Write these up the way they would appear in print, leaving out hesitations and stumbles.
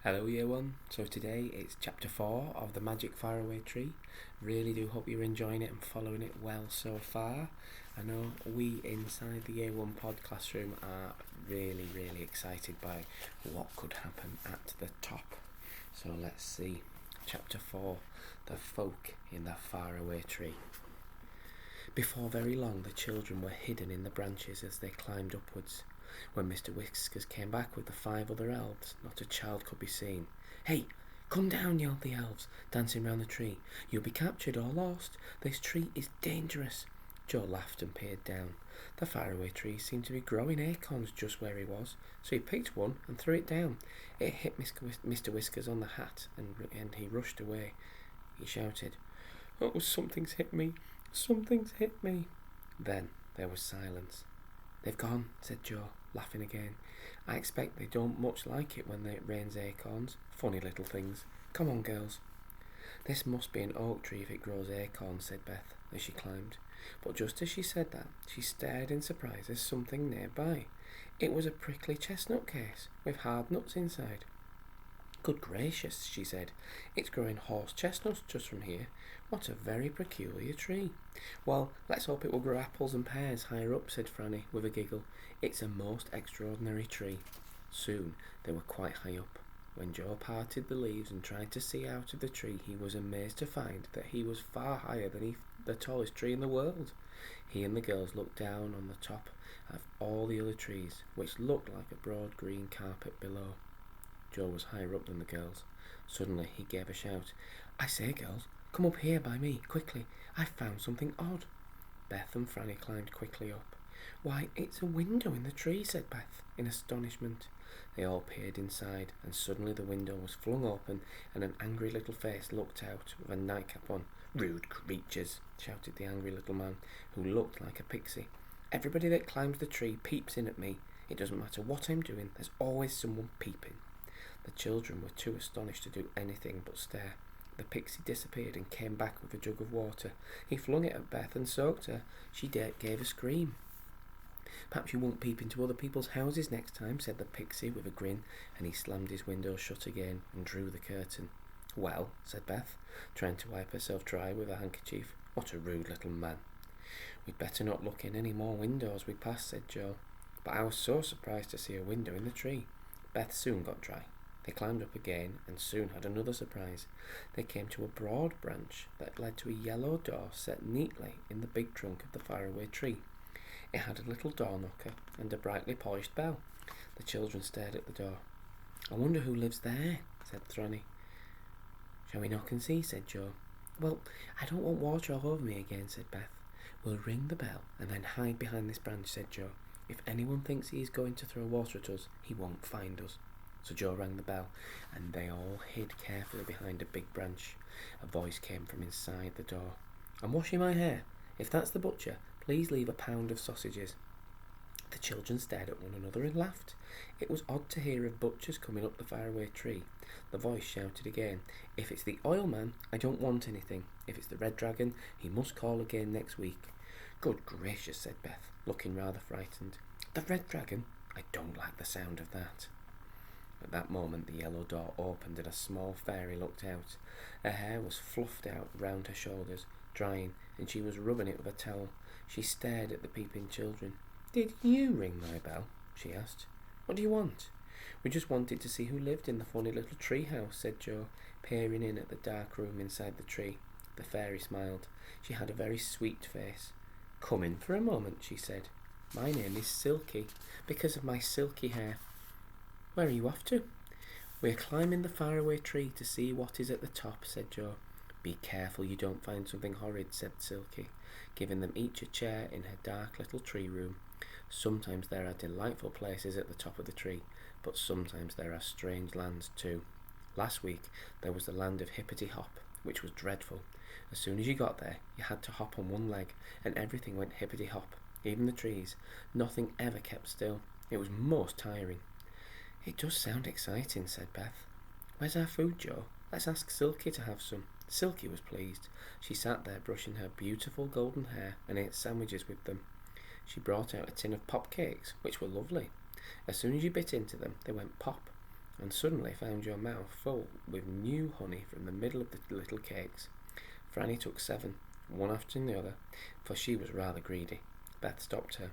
Hello Year 1, so today it's chapter 4 of the Magic Faraway tree. Really do hope you're enjoying it and following it well so far. I know we inside the Year 1 pod classroom are really excited by what could happen at the top. So let's see. Chapter 4, The Folk in the Faraway Tree. Before very long the children were hidden in the branches as they climbed upwards. When Mr. Whiskers came back with the 5 other elves, not a child could be seen. "Hey, come down," yelled the elves, dancing round the tree. "You'll be captured or lost. This tree is dangerous." Joe laughed and peered down. The faraway tree seemed to be growing acorns just where he was, so he picked one and threw it down. It hit Mr. Whiskers on the hat, and he rushed away. He shouted, "Oh, something's hit me! Something's hit me!" Then there was silence. "They've gone," said Joe, laughing again. "I expect they don't much like it when it rains acorns. Funny little things. Come on, girls." "This must be an oak tree if it grows acorns," said Beth as she climbed. But just as she said that, she stared in surprise at something nearby. It was a prickly chestnut case with hard nuts inside. "Good gracious," she said, "it's growing horse chestnuts just from here. What a very peculiar tree." "Well, let's hope it will grow apples and pears higher up," said Franny with a giggle. "It's a most extraordinary tree." Soon they were quite high up. When Joe parted the leaves and tried to see out of the tree, he was amazed to find that he was far higher than the tallest tree in the world. He and the girls looked down on the top of all the other trees, which looked like a broad green carpet below. Joe was higher up than the girls. Suddenly he gave a shout. "I say, girls, come up here by me, quickly. I've found something odd." Beth and Franny climbed quickly up. "Why, it's a window in the tree," said Beth in astonishment. They all peered inside, and suddenly the window was flung open and an angry little face looked out with a nightcap on. "Rude creatures," shouted the angry little man, who looked like a pixie. "Everybody that climbs the tree peeps in at me. It doesn't matter what I'm doing, there's always someone peeping." The children were too astonished to do anything but stare. The pixie disappeared and came back with a jug of water. He flung it at Beth and soaked her. She gave a scream. "Perhaps you won't peep into other people's houses next time," said the pixie with a grin, and he slammed his window shut again and drew the curtain. "Well," said Beth, trying to wipe herself dry with a handkerchief, "what a rude little man." "We'd better not look in any more windows we pass," said Joe. But I was so surprised to see a window in the tree. Beth soon got dry. They climbed up again and soon had another surprise. They came to a broad branch that led to a yellow door set neatly in the big trunk of the faraway tree. It had a little door knocker and a brightly polished bell. The children stared at the door. "I wonder who lives there," said Thronny. "Shall we knock and see?" said Joe. "Well, I don't want water all over me again," said Beth. "We'll ring the bell and then hide behind this branch," said Joe. "If anyone thinks he is going to throw water at us, he won't find us." So Joe rang the bell, and they all hid carefully behind a big branch. A voice came from inside the door. "I'm washing my hair. If that's the butcher, please leave a pound of sausages." The children stared at one another and laughed. It was odd to hear of butchers coming up the faraway tree. The voice shouted again, "If it's the oil man, I don't want anything. If it's the red dragon, he must call again next week." "Good gracious," said Beth, looking rather frightened. "The red dragon? I don't like the sound of that." At that moment the yellow door opened and a small fairy looked out. Her hair was fluffed out round her shoulders, drying, and she was rubbing it with a towel. She stared at the peeping children. "Did you ring my bell?" she asked. "What do you want?" "We just wanted to see who lived in the funny little tree house," said Joe, peering in at the dark room inside the tree. The fairy smiled. She had a very sweet face. "Come in for a moment," she said. "My name is Silky, because of my silky hair." "Where are you off to?" "We are climbing the faraway tree to see what is at the top," said Joe. "Be careful you don't find something horrid," said Silky, giving them each a chair in her dark little tree room. "Sometimes there are delightful places at the top of the tree, but sometimes there are strange lands too. Last week there was the land of Hippity Hop, which was dreadful. As soon as you got there, you had to hop on one leg, and everything went hippity hop, even the trees. Nothing ever kept still. It was most tiring." "It does sound exciting," said Beth. "Where's our food, Joe? Let's ask Silky to have some." Silky was pleased. She sat there brushing her beautiful golden hair and ate sandwiches with them. She brought out a tin of pop cakes, which were lovely. As soon as you bit into them, they went pop. and suddenly found your mouth full with new honey from the middle of the little cakes. Franny took 7, one after the other, for she was rather greedy. Beth stopped her.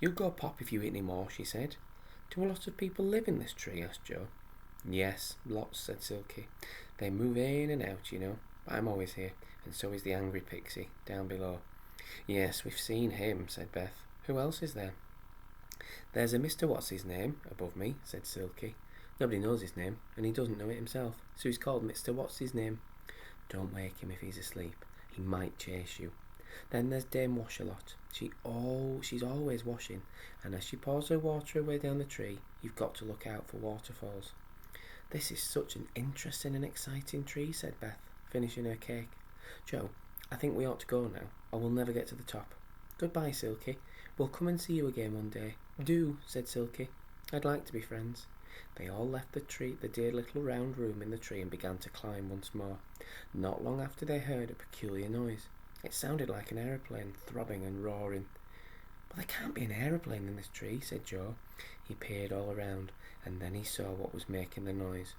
"You'll go pop if you eat any more," she said. "Do a lot of people live in this tree?" asked Joe. "Yes, lots," said Silky. "They move in and out, you know, but I'm always here, and so is the angry pixie down below." "Yes, we've seen him," said Beth. "Who else is there?" "There's a Mr. What's-his-name above me," said Silky. "Nobody knows his name, and he doesn't know it himself, so he's called Mr. What's-his-name. Don't wake him if he's asleep. He might chase you. Then there's Dame Wash-a-lot. She's always washing, and as she pours her water away down the tree, you've got to look out for waterfalls." "This is such an interesting and exciting tree," said Beth, finishing her cake. "Joe, I think we ought to go now, or we'll never get to the top. Goodbye, Silky. We'll come and see you again one day." "Do," said Silky. "I'd like to be friends." They all left the dear little round room in the tree, and began to climb once more. Not long after they heard a peculiar noise. It sounded like an aeroplane, throbbing and roaring. "But there can't be an aeroplane in this tree," said Joe. He peered all around, and then he saw what was making the noise.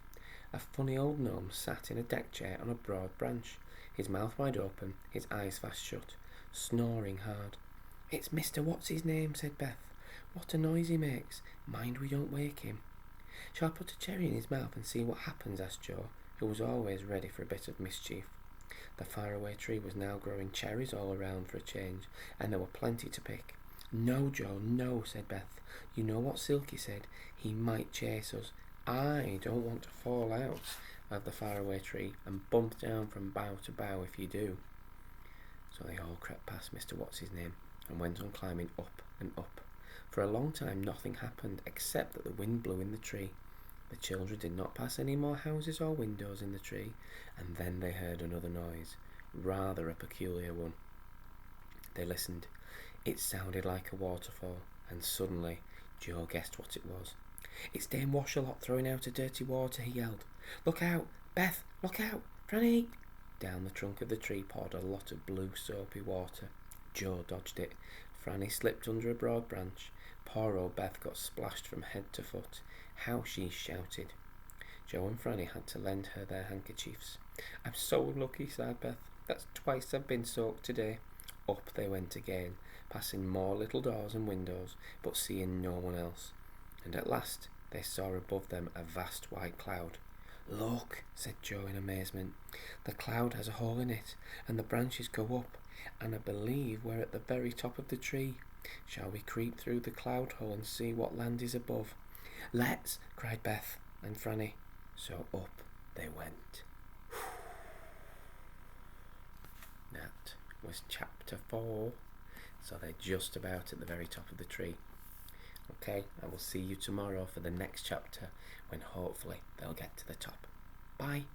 A funny old gnome sat in a deck chair on a broad branch, his mouth wide open, his eyes fast shut, snoring hard. "It's Mr. What's-his-name," said Beth. "What a noise he makes. Mind we don't wake him." "Shall I put a cherry in his mouth and see what happens?" asked Joe, who was always ready for a bit of mischief. The faraway tree was now growing cherries all around for a change, and there were plenty to pick. "No, Joe, no," said Beth. "You know what Silky said? He might chase us. I don't want to fall out of the faraway tree and bump down from bough to bough if you do." So they all crept past Mr. What's-his-name and went on climbing up and up. For a long time nothing happened except that the wind blew in the tree. The children did not pass any more houses or windows in the tree, and then they heard another noise, rather a peculiar one. They listened. It sounded like a waterfall, and suddenly Joe guessed what it was. "It's Dame Wash-a-lot throwing out her dirty water," he yelled. "Look out! Beth, look out! Franny!" Down the trunk of the tree poured a lot of blue soapy water. Joe dodged it. Franny slipped under a broad branch. Poor old Beth got splashed from head to foot. How she shouted! Joe and Franny had to lend her their handkerchiefs. "I'm so lucky," sighed Beth. "That's twice I've been soaked today." Up they went again, passing more little doors and windows, but seeing no one else. And at last they saw above them a vast white cloud. "Look," said Joe in amazement. "The cloud has a hole in it, and the branches go up, and I believe we're at the very top of the tree. Shall we creep through the cloud hole and see what land is above?" "Let's!" cried Beth and Franny. So up they went. That was chapter 4. So they're just about at the very top of the tree. Okay, I will see you tomorrow for the next chapter, when hopefully they'll get to the top. Bye.